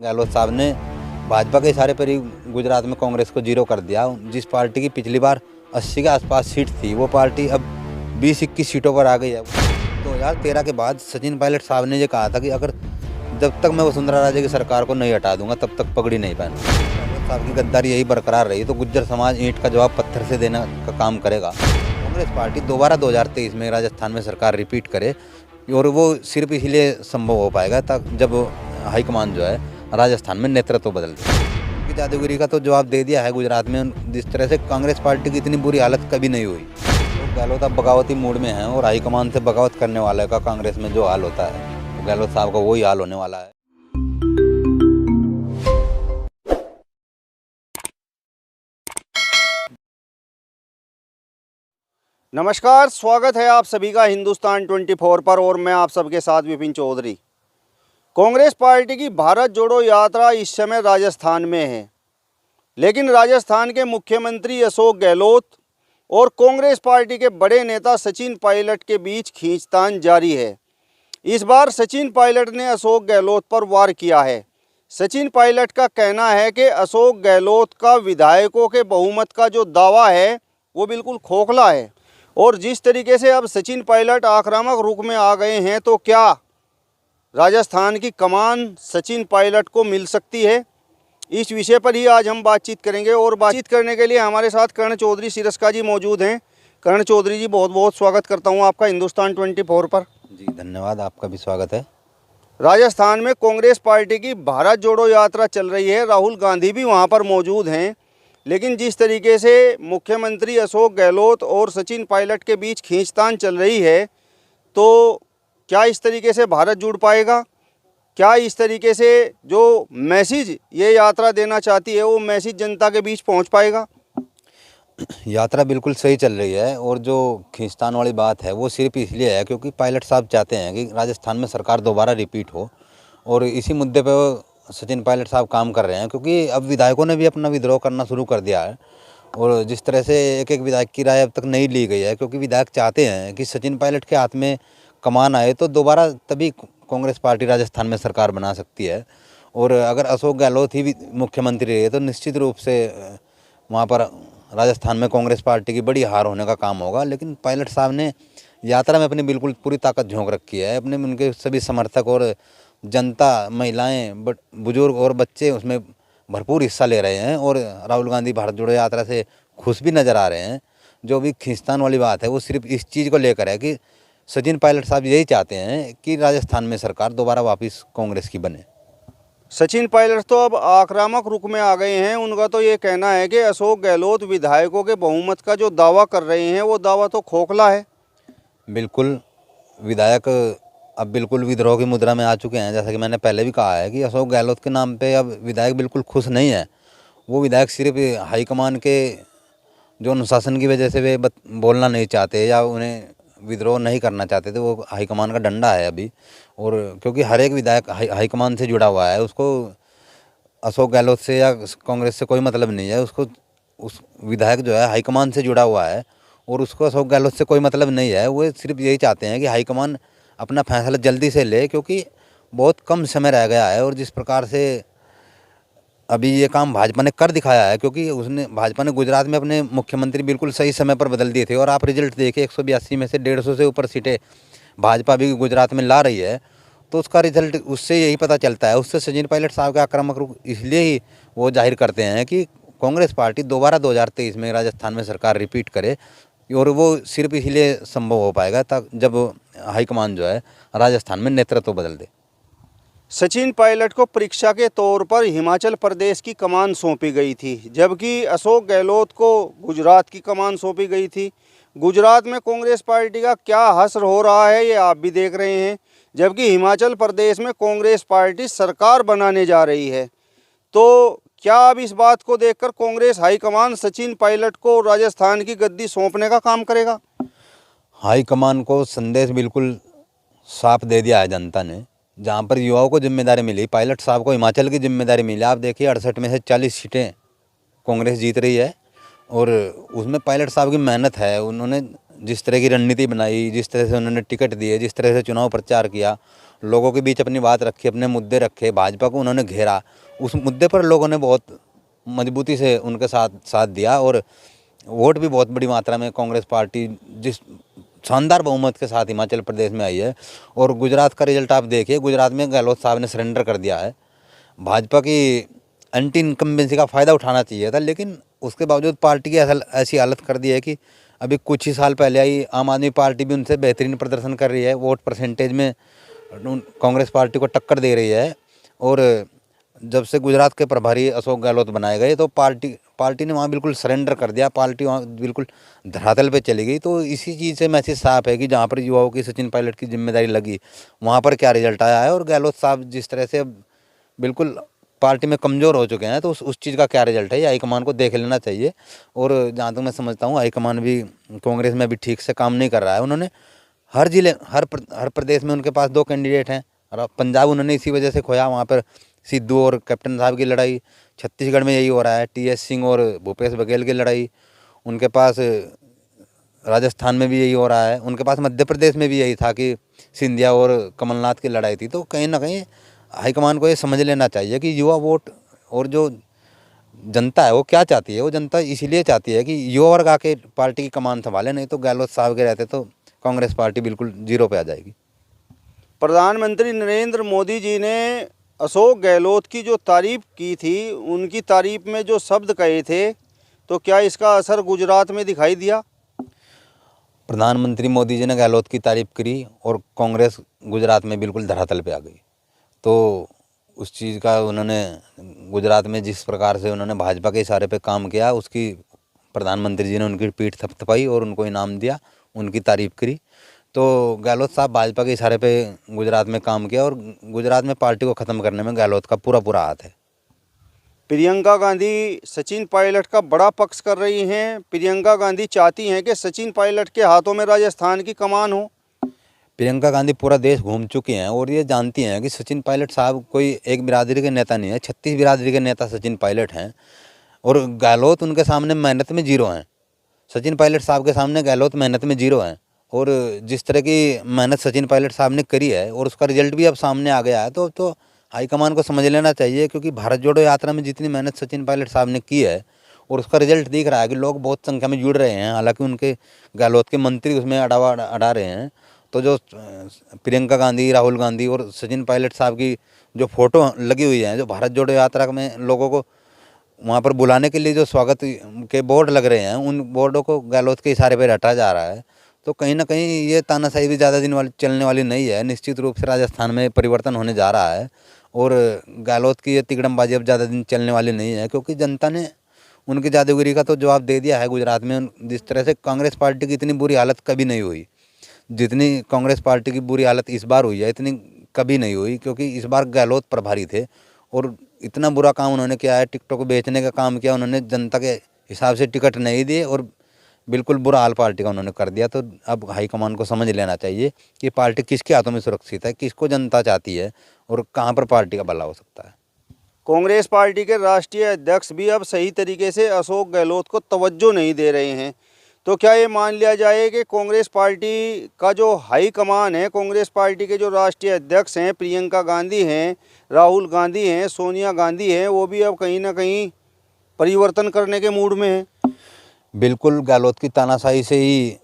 गहलोत साहब ने भाजपा के इशारे पर ही गुजरात में कांग्रेस को जीरो कर दिया। जिस पार्टी की पिछली बार 80 के आसपास सीट थी, वो पार्टी अब 20-21 सीटों पर आ गई है। 2013 के बाद सचिन पायलट साहब ने ये कहा था कि अगर जब तक मैं वसुंधरा राजे की सरकार को नहीं हटा दूंगा तब तक पगड़ी नहीं पहनूंगा। गहलोत साहब की गद्दारी यही बरकरार रही तो गुज्जर समाज ईंट का जवाब पत्थर से देने का काम करेगा। कांग्रेस पार्टी दोबारा 2023 में राजस्थान में सरकार रिपीट करे, और वो सिर्फ इसलिए संभव हो पाएगा तक जब हाईकमान जो है राजस्थान में नेतृत्व बदल दे। उनकी जादूगिरी का तो जवाब दे दिया है गुजरात में। जिस तरह से कांग्रेस पार्टी की इतनी बुरी हालत कभी नहीं हुई। तो गहलोत अब बगावती मूड में हैं और हाईकमान से बगावत करने वाले का कांग्रेस में जो हाल होता है, तो गहलोत साहब का वही हाल होने वाला है। नमस्कार, स्वागत है आप सभी का हिंदुस्तान 24 पर और मैं आप सबके साथ विपिन चौधरी। कांग्रेस पार्टी की भारत जोड़ो यात्रा इस समय राजस्थान में है, लेकिन राजस्थान के मुख्यमंत्री अशोक गहलोत और कांग्रेस पार्टी के बड़े नेता सचिन पायलट के बीच खींचतान जारी है। इस बार सचिन पायलट ने अशोक गहलोत पर वार किया है। सचिन पायलट का कहना है कि अशोक गहलोत का विधायकों के बहुमत का जो दावा है वो बिल्कुल खोखला है, और जिस तरीके से अब सचिन पायलट आक्रामक रुख में आ गए हैं, तो क्या राजस्थान की कमान सचिन पायलट को मिल सकती है? इस विषय पर ही आज हम बातचीत करेंगे, और बातचीत करने के लिए हमारे साथ कर्ण चौधरी सिरस्का जी मौजूद हैं। कर्ण चौधरी जी, बहुत बहुत स्वागत करता हूं आपका हिंदुस्तान 24 पर। जी धन्यवाद, आपका भी स्वागत है। राजस्थान में कांग्रेस पार्टी की भारत जोड़ो यात्रा चल रही है, राहुल गांधी भी वहां पर मौजूद हैं, लेकिन जिस तरीके से मुख्यमंत्री अशोक गहलोत और सचिन पायलट के बीच खींचतान चल रही है, तो क्या इस तरीके से भारत जुड़ पाएगा? क्या इस तरीके से जो मैसेज ये यात्रा देना चाहती है वो मैसेज जनता के बीच पहुंच पाएगा? यात्रा बिल्कुल सही चल रही है, और जो खींचतान वाली बात है वो सिर्फ इसलिए है क्योंकि पायलट साहब चाहते हैं कि राजस्थान में सरकार दोबारा रिपीट हो, और इसी मुद्दे पे वो सचिन पायलट साहब काम कर रहे हैं। क्योंकि अब विधायकों ने भी अपना विद्रोह करना शुरू कर दिया है, और जिस तरह से एक एक विधायक की राय अब तक नहीं ली गई है, क्योंकि विधायक चाहते हैं कि सचिन पायलट के हाथ में कमान आए तो दोबारा तभी कांग्रेस पार्टी राजस्थान में सरकार बना सकती है। और अगर अशोक गहलोत ही मुख्यमंत्री रहे तो निश्चित रूप से वहाँ पर राजस्थान में कांग्रेस पार्टी की बड़ी हार होने का काम होगा। लेकिन पायलट साहब ने यात्रा में अपनी बिल्कुल पूरी ताकत झोंक रखी है। अपने उनके सभी समर्थक और जनता, महिलाएं, बुजुर्ग और बच्चे उसमें भरपूर हिस्सा ले रहे हैं, और राहुल गांधी भारत जोड़ो यात्रा से खुश भी नज़र आ रहे हैं। जो भी खींचतान वाली बात है वो सिर्फ इस चीज़ को लेकर है कि सचिन पायलट साहब यही चाहते हैं कि राजस्थान में सरकार दोबारा वापस कांग्रेस की बने। सचिन पायलट तो अब आक्रामक रुख में आ गए हैं। उनका तो ये कहना है कि अशोक गहलोत विधायकों के बहुमत का जो दावा कर रहे हैं वो दावा तो खोखला है। बिल्कुल, विधायक अब बिल्कुल विद्रोह की मुद्रा में आ चुके हैं। जैसा कि मैंने पहले भी कहा है कि अशोक गहलोत के नाम पे अब विधायक बिल्कुल खुश नहीं है। वो विधायक सिर्फ हाईकमान के जो अनुशासन की वजह से वे बोलना नहीं चाहते या उन्हें विद्रोह नहीं करना चाहते थे, वो हाईकमान का डंडा है अभी। और क्योंकि हर एक विधायक हाईकमान से जुड़ा हुआ है, उसको अशोक गहलोत से या कांग्रेस से कोई मतलब नहीं है। उसको उस विधायक जो है हाईकमान से जुड़ा हुआ है, और उसको अशोक गहलोत से कोई मतलब नहीं है। वो सिर्फ यही चाहते हैं कि हाईकमान अपना फैसला जल्दी से ले, क्योंकि बहुत कम समय रह गया है। और जिस प्रकार से अभी ये काम भाजपा ने कर दिखाया है, क्योंकि भाजपा ने गुजरात में अपने मुख्यमंत्री बिल्कुल सही समय पर बदल दिए थे, और आप रिजल्ट देखिए 182 में से 150 से ऊपर सीटें भाजपा भी गुजरात में ला रही है। तो उसका रिजल्ट उससे यही पता चलता है। उससे सचिन पायलट साहब का आक्रामक रुख इसलिए ही वो जाहिर करते हैं कि कांग्रेस पार्टी दोबारा 2023 में राजस्थान में सरकार रिपीट करे, और वो सिर्फ इसलिए संभव हो पाएगा तक जब हाईकमान जो है राजस्थान में नेतृत्व बदल दे। सचिन पायलट को परीक्षा के तौर पर हिमाचल प्रदेश की कमान सौंपी गई थी, जबकि अशोक गहलोत को गुजरात की कमान सौंपी गई थी। गुजरात में कांग्रेस पार्टी का क्या हश्र हो रहा है ये आप भी देख रहे हैं, जबकि हिमाचल प्रदेश में कांग्रेस पार्टी सरकार बनाने जा रही है। तो क्या अब इस बात को देखकर कांग्रेस हाईकमान सचिन पायलट को राजस्थान की गद्दी सौंपने का काम करेगा? हाईकमान को संदेश बिल्कुल साफ दे दिया है जनता ने। जहाँ पर युवाओं को जिम्मेदारी मिली, पायलट साहब को हिमाचल की जिम्मेदारी मिली। आप देखिए 68 में से 40 सीटें कांग्रेस जीत रही है, और उसमें पायलट साहब की मेहनत है। उन्होंने जिस तरह की रणनीति बनाई, जिस तरह से उन्होंने टिकट दिए, जिस तरह से चुनाव प्रचार किया, लोगों के बीच अपनी बात रखी, अपने मुद्दे रखे, भाजपा को उन्होंने घेरा। उस मुद्दे पर लोगों ने बहुत मजबूती से उनके साथ दिया और वोट भी बहुत बड़ी मात्रा में कांग्रेस पार्टी जिस शानदार बहुमत के साथ हिमाचल प्रदेश में आई है। और गुजरात का रिजल्ट आप देखिए, गुजरात में गहलोत साहब ने सरेंडर कर दिया है। भाजपा की एंटी इनकम्बेंसी का फ़ायदा उठाना चाहिए था, लेकिन उसके बावजूद पार्टी की ऐसी हालत कर दी है कि अभी कुछ ही साल पहले आई आम आदमी पार्टी भी उनसे बेहतरीन प्रदर्शन कर रही है, वोट परसेंटेज में कांग्रेस पार्टी को टक्कर दे रही है। और जब से गुजरात के प्रभारी अशोक गहलोत बनाए गए तो पार्टी ने वहाँ बिल्कुल सरेंडर कर दिया, पार्टी वहाँ बिल्कुल धरातल पे चली गई। तो इसी चीज़ से मैसेज साफ है कि जहाँ पर युवाओं की सचिन पायलट की जिम्मेदारी लगी, वहाँ पर क्या रिजल्ट आया है। और गहलोत साहब जिस तरह से बिल्कुल पार्टी में कमज़ोर हो चुके हैं, तो उस चीज़ का क्या रिजल्ट है ये हाईकमान को देख लेना चाहिए। और जहाँ तक मैं समझता हूँ हाईकमान भी कांग्रेस में अभी ठीक से काम नहीं कर रहा है। उन्होंने हर जिले हर प्रदेश में उनके पास 2 कैंडिडेट हैं। और पंजाब उन्होंने इसी वजह से खोया, वहाँ पर सिद्धू और कैप्टन साहब की लड़ाई। छत्तीसगढ़ में यही हो रहा है, टीएस सिंह और भूपेश बघेल की लड़ाई। उनके पास राजस्थान में भी यही हो रहा है। उनके पास मध्य प्रदेश में भी यही था कि सिंधिया और कमलनाथ की लड़ाई थी। तो कहीं ना कहीं हाईकमान को ये समझ लेना चाहिए कि युवा वोट और जो जनता है वो क्या चाहती है। वो जनता इसीलिए चाहती है कि युवा वर्ग आके पार्टी की कमान संभाले, नहीं तो गहलोत साहब के रहते तो कांग्रेस पार्टी बिल्कुल जीरो पे आ जाएगी। प्रधानमंत्री नरेंद्र मोदी जी ने अशोक गहलोत की जो तारीफ की थी, उनकी तारीफ में जो शब्द कहे थे, तो क्या इसका असर गुजरात में दिखाई दिया? प्रधानमंत्री मोदी जी ने गहलोत की तारीफ करी और कांग्रेस गुजरात में बिल्कुल धरातल पे आ गई। तो उस चीज़ का उन्होंने गुजरात में जिस प्रकार से उन्होंने भाजपा के इशारे पे काम किया, उसकी प्रधानमंत्री जी ने उनकी पीठ थपथपाई और उनको इनाम दिया, उनकी तारीफ करी। तो गहलोत साहब भाजपा के इशारे पे गुजरात में काम किया और गुजरात में पार्टी को ख़त्म करने में गहलोत का पूरा हाथ है। प्रियंका गांधी सचिन पायलट का बड़ा पक्ष कर रही हैं। प्रियंका गांधी चाहती हैं कि सचिन पायलट के हाथों में राजस्थान की कमान हो। प्रियंका गांधी पूरा देश घूम चुकी हैं और ये जानती हैं कि सचिन पायलट साहब कोई एक बिरादरी के नेता नहीं है, 36 बिरादरी के नेता सचिन पायलट हैं। और गहलोत उनके सामने मेहनत में जीरो हैं। सचिन पायलट साहब के सामने गहलोत मेहनत में जीरो हैं। और जिस तरह की मेहनत सचिन पायलट साहब ने करी है और उसका रिजल्ट भी अब सामने आ गया है, तो हाईकमान को समझ लेना चाहिए। क्योंकि भारत जोड़ो यात्रा में जितनी मेहनत सचिन पायलट साहब ने की है और उसका रिजल्ट दिख रहा है कि लोग बहुत संख्या में जुड़ रहे हैं। हालांकि उनके गहलोत के मंत्री उसमें अड़ा रहे हैं। तो जो प्रियंका गांधी, राहुल गांधी और सचिन पायलट साहब की जो फ़ोटो लगी हुई है, जो भारत जोड़ो यात्रा में लोगों को वहाँ पर बुलाने के लिए जो स्वागत के बोर्ड लग रहे हैं, उन बोर्डों को गहलोत के इशारे पर हटा जा रहा है। तो कहीं ना कहीं ये तानाशाही भी ज़्यादा दिन वाली चलने वाली नहीं है। निश्चित रूप से राजस्थान में परिवर्तन होने जा रहा है और गहलोत की ये तिकड़मबाजी अब ज़्यादा दिन चलने वाली नहीं है। क्योंकि जनता ने उनकी जादूगरी का तो जवाब दे दिया है। गुजरात में जिस तरह से कांग्रेस पार्टी की इतनी बुरी हालत कभी नहीं हुई, जितनी कांग्रेस पार्टी की बुरी हालत इस बार हुई है इतनी कभी नहीं हुई। क्योंकि इस बार गहलोत प्रभारी थे और इतना बुरा काम उन्होंने किया है, टिकटों को बेचने का काम किया उन्होंने, जनता के हिसाब से टिकट नहीं दिए और बिल्कुल बुरा हाल पार्टी का उन्होंने कर दिया। तो अब हाईकमान को समझ लेना चाहिए कि पार्टी किसके हाथों में सुरक्षित है, किसको जनता चाहती है और कहाँ पर पार्टी का भला हो सकता है। कांग्रेस पार्टी के राष्ट्रीय अध्यक्ष भी अब सही तरीके से अशोक गहलोत को तवज्जो नहीं दे रहे हैं। तो क्या ये मान लिया जाए कि कांग्रेस पार्टी का जो हाई कमान है, कांग्रेस पार्टी के जो राष्ट्रीय अध्यक्ष हैं, प्रियंका गांधी हैं, राहुल गांधी हैं, सोनिया गांधी हैं, वो भी अब कहीं ना कहीं परिवर्तन करने के मूड में हैं? बिल्कुल गहलोत की तानाशाही से ही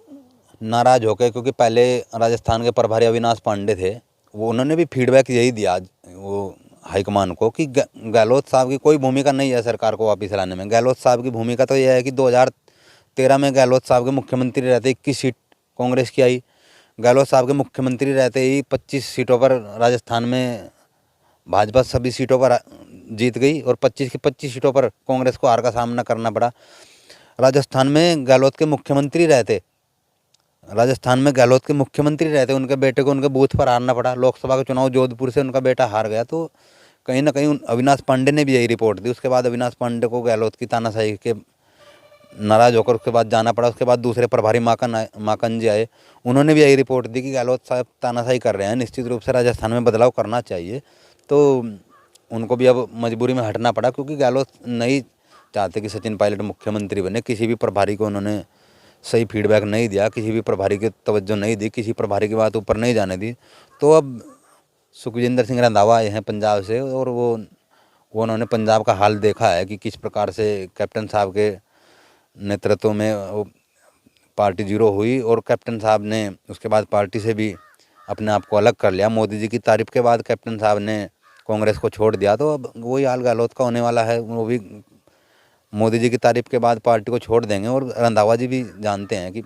नाराज़ हो गए। क्योंकि पहले राजस्थान के प्रभारी अविनाश पांडे थे, वो उन्होंने भी फीडबैक यही दिया वो हाईकमान को कि गहलोत साहब की कोई भूमिका नहीं है सरकार को वापस लाने में। गहलोत साहब की भूमिका तो यह है कि 2013 में गहलोत साहब के मुख्यमंत्री रहते 21 सीट कांग्रेस की आई। गहलोत साहब के मुख्यमंत्री रहते ही 25 सीटों पर राजस्थान में भाजपा सभी सीटों पर जीत गई और 25 की 25 सीटों पर कांग्रेस को हार का सामना करना पड़ा। राजस्थान में गहलोत के मुख्यमंत्री रहते उनके बेटे को उनके बूथ पर हारना पड़ा। लोकसभा का चुनाव जोधपुर से उनका बेटा हार गया। तो कहीं ना कहीं अविनाश पांडे ने भी यही रिपोर्ट दी। उसके बाद अविनाश पांडे को गहलोत की तानाशाही के नाराज़ होकर उसके बाद जाना पड़ा। उसके बाद दूसरे प्रभारी माकन जी आए, उन्होंने भी यही रिपोर्ट दी कि गहलोत साहब तानाशाही कर रहे हैं, निश्चित रूप से राजस्थान में बदलाव करना चाहिए। तो उनको भी अब मजबूरी में हटना पड़ा। क्योंकि गहलोत नहीं चाहते कि सचिन पायलट मुख्यमंत्री बने। किसी भी प्रभारी को उन्होंने सही फीडबैक नहीं दिया, किसी भी प्रभारी की तवज्जो नहीं दी, किसी प्रभारी की बात ऊपर नहीं जाने दी। तो अब सुखविंदर सिंह रंधावा आए हैं पंजाब से, और वो उन्होंने पंजाब का हाल देखा है कि किस प्रकार से कैप्टन साहब के नेतृत्व में वो पार्टी जीरो हुई, और कैप्टन साहब ने उसके बाद पार्टी से भी अपने आप को अलग कर लिया। मोदी जी की तारीफ के बाद कैप्टन साहब ने कांग्रेस को छोड़ दिया, तो अब वही हाल गहलोत का होने वाला है। वो भी मोदी जी की तारीफ के बाद पार्टी को छोड़ देंगे। और रंधावा जी भी जानते हैं कि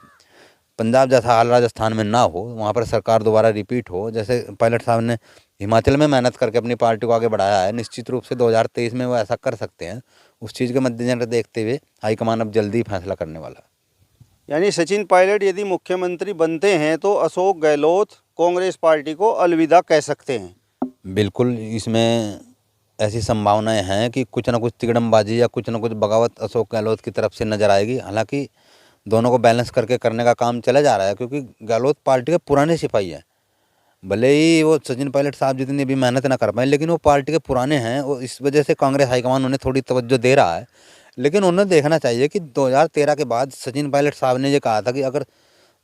पंजाब जैसा हाल राजस्थान में ना हो, वहाँ पर सरकार दोबारा रिपीट हो। जैसे पायलट साहब ने हिमाचल में मेहनत करके अपनी पार्टी को आगे बढ़ाया है, निश्चित रूप से 2023 में वो ऐसा कर सकते हैं। उस चीज़ के मद्देनजर देखते हुए हाईकमान अब जल्दी ही फैसला करने वाला है। यानी सचिन पायलट यदि मुख्यमंत्री बनते हैं तो अशोक गहलोत कांग्रेस पार्टी को अलविदा कह सकते हैं। बिल्कुल, इसमें ऐसी संभावनाएं हैं कि कुछ ना कुछ तिकड़मबाजी या कुछ ना कुछ बगावत अशोक गहलोत की तरफ से नजर आएगी। हालांकि दोनों को बैलेंस करके करने का काम चला जा रहा है, क्योंकि गहलोत पार्टी के पुराने सिपाही हैं। भले ही वो सचिन पायलट साहब जितनी भी मेहनत ना कर पाए, लेकिन वो पार्टी के पुराने हैं, और इस वजह से कांग्रेस हाईकमान उन्हें थोड़ी तवज्जो दे रहा है। लेकिन उन्हें देखना चाहिए कि 2013 के बाद सचिन पायलट साहब ने ये कहा था कि अगर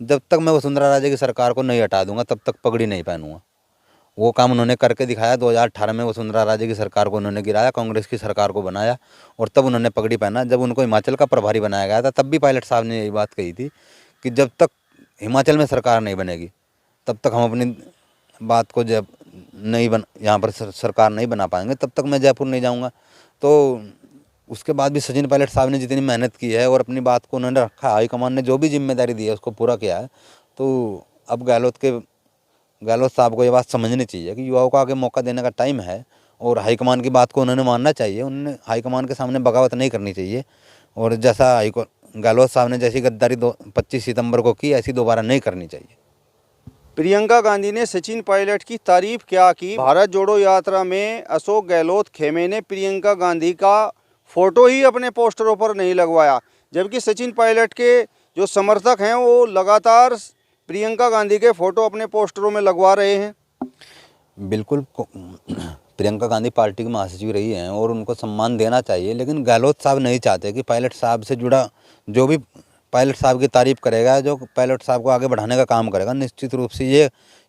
जब तक मैं वसुंधरा राजे की सरकार को नहीं हटा दूंगा तब तक पगड़ी नहीं पहनूंगा। वो काम उन्होंने करके दिखाया। 2018 में वसुंधरा राजे की सरकार को उन्होंने गिराया, कांग्रेस की सरकार को बनाया, और तब उन्होंने पगड़ी पहना। जब उनको हिमाचल का प्रभारी बनाया गया था, तब भी पायलट साहब ने यही बात कही थी कि जब तक हिमाचल में सरकार नहीं बनेगी तब तक हम अपनी बात को जब नहीं बन यहाँ पर सरकार नहीं बना पाएंगे, तब तक मैं जयपुर नहीं जाऊँगा। तो उसके बाद भी सचिन पायलट साहब ने जितनी मेहनत की है और अपनी बात को उन्होंने रखा, हाईकमान ने जो भी जिम्मेदारी दी है उसको पूरा किया है। तो अब गहलोत साहब को ये बात समझनी चाहिए कि युवाओं को आगे मौका देने का टाइम है, और हाईकमान की बात को उन्होंने मानना चाहिए। उन्होंने हाईकमान के सामने बगावत नहीं करनी चाहिए, और जैसा गहलोत साहब ने जैसी गद्दारी 25 सितंबर को की, ऐसी दोबारा नहीं करनी चाहिए। प्रियंका गांधी ने सचिन पायलट की तारीफ क्या की। भारत जोड़ो यात्रा में अशोक गहलोत खेमे ने प्रियंका गांधी का फोटो ही अपने पोस्टरों पर नहीं लगवाया, जबकि सचिन पायलट के जो समर्थक हैं वो लगातार प्रियंका गांधी के फोटो अपने पोस्टरों में लगवा रहे हैं। बिल्कुल, प्रियंका गांधी पार्टी की महासचिव रही हैं और उनको सम्मान देना चाहिए, लेकिन गहलोत साहब नहीं चाहते कि पायलट साहब से जुड़ा जो भी पायलट साहब की तारीफ करेगा, जो पायलट साहब को आगे बढ़ाने का काम करेगा, निश्चित रूप से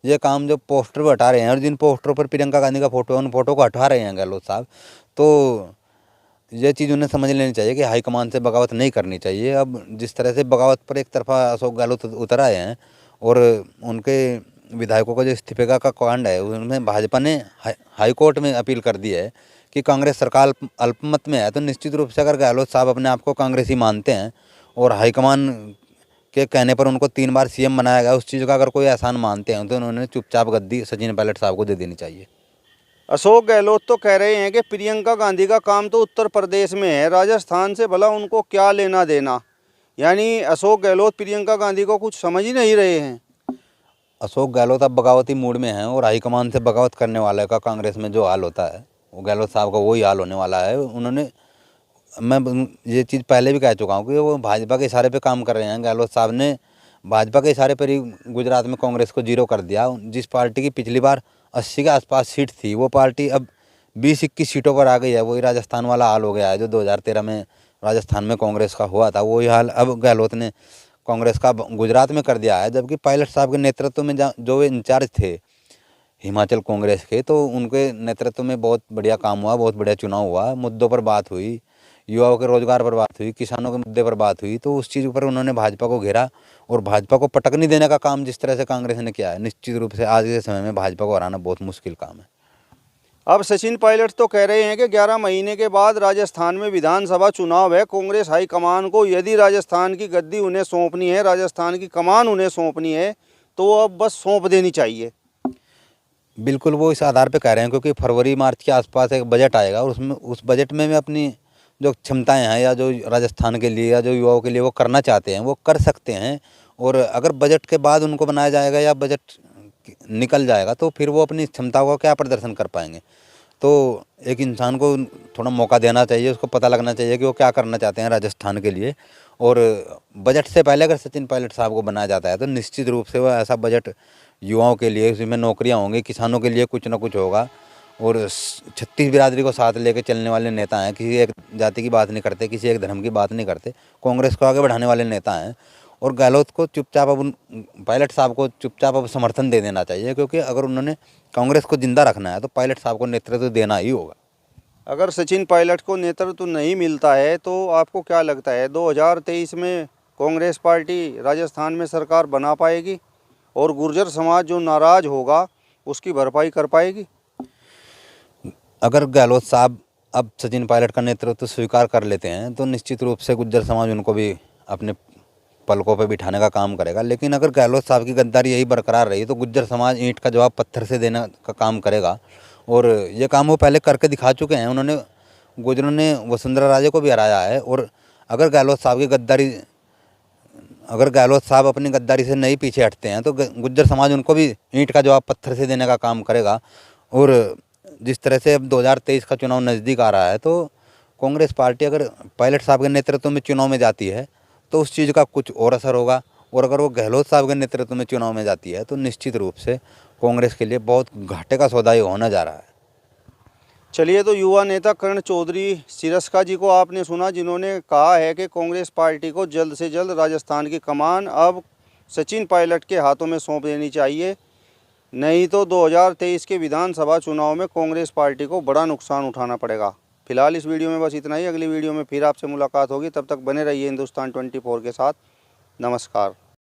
ये काम जो पोस्टर पर हटा रहे हैं, और जिन पोस्टरों पर प्रियंका गांधी का फोटो है उन फोटो को हटा रहे हैं गहलोत साहब, तो ये चीज़ उन्हें समझ लेनी चाहिए कि हाईकमान से बगावत नहीं करनी चाहिए। अब जिस तरह से बगावत पर एक तरफा अशोक गहलोत उतर आए हैं, और उनके विधायकों का जो इस्तीफे का कांड है उसमें भाजपा ने हाई कोर्ट में अपील कर दी है कि कांग्रेस सरकार अल्पमत में है, तो निश्चित रूप से अगर गहलोत साहब अपने आप को कांग्रेसी मानते हैं और हाईकमान के कहने पर उनको 3 बार सीएम बनाया गया, उस चीज़ का अगर कोई एहसान मानते हैं, तो उन्होंने चुपचाप गद्दी सचिन पायलट साहब को दे देनी चाहिए। अशोक गहलोत तो कह रहे हैं कि प्रियंका गांधी का काम तो उत्तर प्रदेश में है, राजस्थान से भला उनको क्या लेना देना। यानी अशोक गहलोत प्रियंका गांधी को कुछ समझ ही नहीं रहे हैं। अशोक गहलोत अब बगावती मूड में हैं, और हाईकमान से बगावत करने वाले का कांग्रेस में जो हाल होता है वो गहलोत साहब का वही हाल होने वाला है। मैं ये चीज़ पहले भी कह चुका हूँ कि वो भाजपा के इशारे पे काम कर रहे हैं। गहलोत साहब ने भाजपा के इशारे पर ही गुजरात में कांग्रेस को जीरो कर दिया। जिस पार्टी की पिछली बार 80 के आसपास सीट थी, वो पार्टी अब 20-21 सीटों पर आ गई है। वही राजस्थान वाला हाल हो गया है जो 2013 में राजस्थान में कांग्रेस का हुआ था, वही हाल अब गहलोत ने कांग्रेस का गुजरात में कर दिया है। जबकि पायलट साहब के नेतृत्व में जो इंचार्ज थे हिमाचल कांग्रेस के, तो उनके नेतृत्व में बहुत बढ़िया काम हुआ, बहुत बढ़िया चुनाव हुआ, मुद्दों पर बात हुई, युवाओं के रोजगार पर बात हुई, किसानों के मुद्दे पर बात हुई। तो उस चीज़ पर उन्होंने भाजपा को घेरा, और भाजपा को पटकनी देने का काम जिस तरह से कांग्रेस ने किया है, निश्चित रूप से आज के समय में भाजपा को हराना बहुत मुश्किल काम है। अब सचिन पायलट तो कह रहे हैं कि 11 महीने के बाद राजस्थान में विधानसभा चुनाव है। कांग्रेस हाईकमान को यदि राजस्थान की गद्दी उन्हें सौंपनी है, राजस्थान की कमान उन्हें सौंपनी है, तो वो अब बस सौंप देनी चाहिए। बिल्कुल, वो इस आधार पे कह रहे हैं क्योंकि फरवरी मार्च के आसपास एक बजट आएगा, और उस बजट में अपनी जो क्षमताएं हैं या जो राजस्थान के लिए या जो युवाओं के लिए वो करना चाहते हैं वो कर सकते हैं। और अगर बजट के बाद उनको बनाया जाएगा या बजट निकल जाएगा, तो फिर वो अपनी क्षमताओं का क्या प्रदर्शन कर पाएंगे। तो एक इंसान को थोड़ा मौका देना चाहिए, उसको पता लगना चाहिए कि वो क्या करना चाहते हैं राजस्थान के लिए। और बजट से पहले अगर सचिन पायलट साहब को बनाया जाता है, तो निश्चित रूप से वो ऐसा बजट युवाओं के लिए, उसमें नौकरियां होंगी, किसानों के लिए कुछ ना कुछ होगा। और 36 बिरादरी को साथ लेकर चलने वाले नेता हैं, किसी एक जाति की बात नहीं करते, किसी एक धर्म की बात नहीं करते, कांग्रेस को आगे बढ़ाने वाले नेता हैं। और गहलोत को चुपचाप अब पायलट साहब को चुपचाप अब समर्थन दे देना चाहिए, क्योंकि अगर उन्होंने कांग्रेस को जिंदा रखना है तो पायलट साहब को नेतृत्व देना ही होगा। अगर सचिन पायलट को नेतृत्व नहीं मिलता है तो आपको क्या लगता है 2023 में कांग्रेस पार्टी राजस्थान में सरकार बना पाएगी और गुर्जर समाज जो नाराज होगा उसकी भरपाई कर पाएगी? अगर गहलोत साहब अब सचिन पायलट का नेतृत्व स्वीकार कर लेते हैं तो निश्चित रूप से गुज्जर समाज उनको भी अपने पलकों पर बिठाने का काम करेगा। लेकिन अगर गहलोत साहब की गद्दारी यही बरकरार रही तो गुज्जर समाज ईंट का जवाब पत्थर से देने का काम करेगा, और ये काम वो पहले करके दिखा चुके हैं। उन्होंने गुजरों ने वसुंधरा राजे को भी हराया है, और अगर गहलोत साहब अपनी गद्दारी से नहीं पीछे हटते हैं तो गुज्जर समाज उनको भी ईंट का जवाब पत्थर से देने का काम करेगा। और जिस तरह से अब 2023 का चुनाव नज़दीक आ रहा है तो कांग्रेस पार्टी अगर पायलट साहब के नेतृत्व में चुनाव में जाती है तो उस चीज़ का कुछ और असर होगा, और अगर वो गहलोत साहब के नेतृत्व में चुनाव में जाती है तो निश्चित रूप से कांग्रेस के लिए बहुत घाटे का सौदा ये होने जा रहा है। चलिए, तो युवा नेता कर्ण चौधरी सिरस्का जी को आपने सुना, जिन्होंने कहा है कि कांग्रेस पार्टी को जल्द से जल्द राजस्थान की कमान अब सचिन पायलट के हाथों में सौंप देनी चाहिए, नहीं तो 2023 के विधानसभा चुनाव में कांग्रेस पार्टी को बड़ा नुकसान उठाना पड़ेगा। फिलहाल इस वीडियो में बस इतना ही। अगली वीडियो में फिर आपसे मुलाकात होगी, तब तक बने रहिए हिंदुस्तान 24 के साथ। नमस्कार।